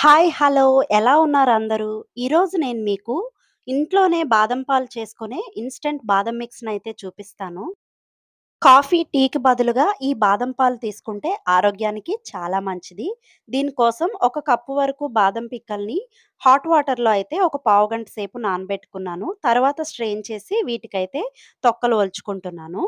Hi! Hello! ఎలా ఉన్నారు అందరూ? ఈరోజు నేను మీకు ఇంట్లోనే బాదం పాలు చేసుకునే ఇన్‌స్టంట్ బాదం మిక్స్‌నయితే చూపిస్తాను. కాఫీ, టీకి బదులుగా ఈ బాదం పాలు తీసుకుంటే ఆరోగ్యానికి చాలా మంచిది. దీనికోసం ఒక కప్పు వరకు బాదం పిక్కల్ని హాట్ వాటర్‌లో అయితే ఒక పావుగంట సేపు నానబెట్టుకున్నాను. తర్వాత స్ట్రెయిన్ చేసి వీటికైతే తొక్కలు ఒలుచుకుంటున్నాను.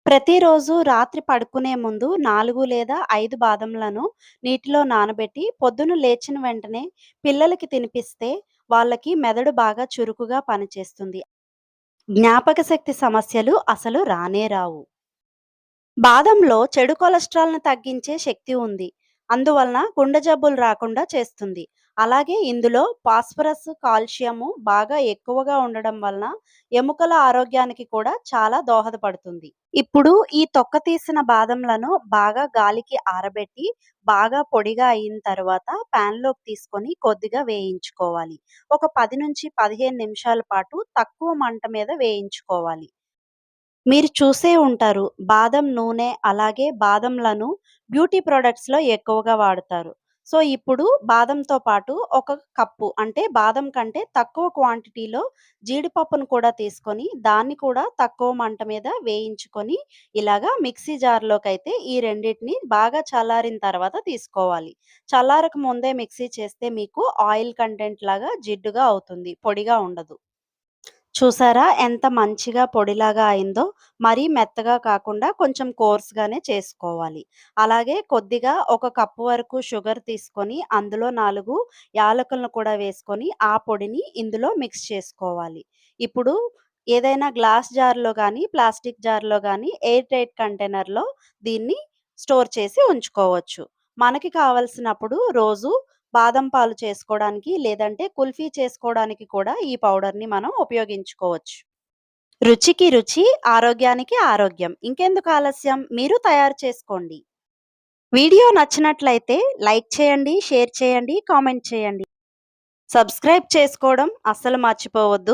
ప్రతిరోజు రాత్రి పడుకునే ముందు 4 లేదా 5 బాదంలను నీటిలో నానబెట్టి పొద్దున లేచిన వెంటనే పిల్లలకి తినిపిస్తే వాళ్ళకి మెదడు బాగా చురుకుగా పనిచేస్తుంది. జ్ఞాపక శక్తి సమస్యలు అసలు రానే రావు. బాదంలో చెడు కొలెస్ట్రాల్‌ని తగ్గించే శక్తి ఉంది. అందువలన గుండె జబ్బులు రాకుండా చేస్తుంది. అలాగే ఇందులో ఫాస్ఫరస్, కాల్షియము బాగా ఎక్కువగా ఉండడం వలన ఎముకల ఆరోగ్యానికి కూడా చాలా దోహదపడుతుంది. ఇప్పుడు ఈ తొక్క తీసిన బాదంలను బాగా గాలికి ఆరబెట్టి, బాగా పొడిగా అయిన తర్వాత ప్యాన్‌లోకి తీసుకొని కొద్దిగా వేయించుకోవాలి. ఒక 10-15 నిమిషాల పాటు తక్కువ మంట మీద వేయించుకోవాలి. మీరు చూసే ఉంటారు. బాదం నూనె, అలాగే బాదంలను బ్యూటీ ప్రొడక్ట్స్‌లో ఎక్కువగా వాడతారు. సో, ఇప్పుడు బాదంతో పాటు ఒక కప్పు అంటే బాదం కంటే తక్కువ క్వాంటిటీలో జీడిపప్పును కూడా తీసుకొని, దాన్ని కూడా తక్కువ మంట మీద వేయించుకొని, ఇలాగా మిక్సీ జార్‌లోకైతే ఈ రెండిటిని బాగా చల్లారిన తర్వాత తీసుకోవాలి. చల్లారక ముందే మిక్సీ చేస్తే మీకు ఆయిల్ కంటెంట్ లాగా జిడ్డుగా అవుతుంది. పొడిగా ఉండదు. చూసారా ఎంత మంచిగా పొడిలాగా అయిందో? మరీ మెత్తగా కాకుండా కొంచెం కోర్స్‌గానే చేసుకోవాలి. అలాగే కొద్దిగా ఒక కప్పు వరకు షుగర్ తీసుకొని, అందులో 4 యాలకులను కూడా వేసుకొని, ఆ పొడిని ఇందులో మిక్స్ చేసుకోవాలి. ఇప్పుడు ఏదైనా గ్లాస్ జార్‌లో గానీ, ప్లాస్టిక్ జార్‌లో గానీ, ఎయిర్ టైట్ కంటైనర్‌లో దీన్ని స్టోర్ చేసి ఉంచుకోవచ్చు. మనకి కావాల్సినప్పుడు రోజు బాదం పాలు చేసుకోవడానికి, లేదంటే కుల్ఫీ చేసుకోవడానికి కూడా ఈ పౌడర్‌ని మనం ఉపయోగించుకోవచ్చు. రుచికి రుచి, ఆరోగ్యానికి ఆరోగ్యం. ఇంకెందుకు ఆలస్యం? మీరు తయారు చేసుకోండి. వీడియో నచ్చినట్లయితే లైక్ చేయండి, షేర్ చేయండి, కామెంట్ చేయండి. సబ్స్క్రైబ్ చేసుకోవడం అస్సలు మర్చిపోవద్దు.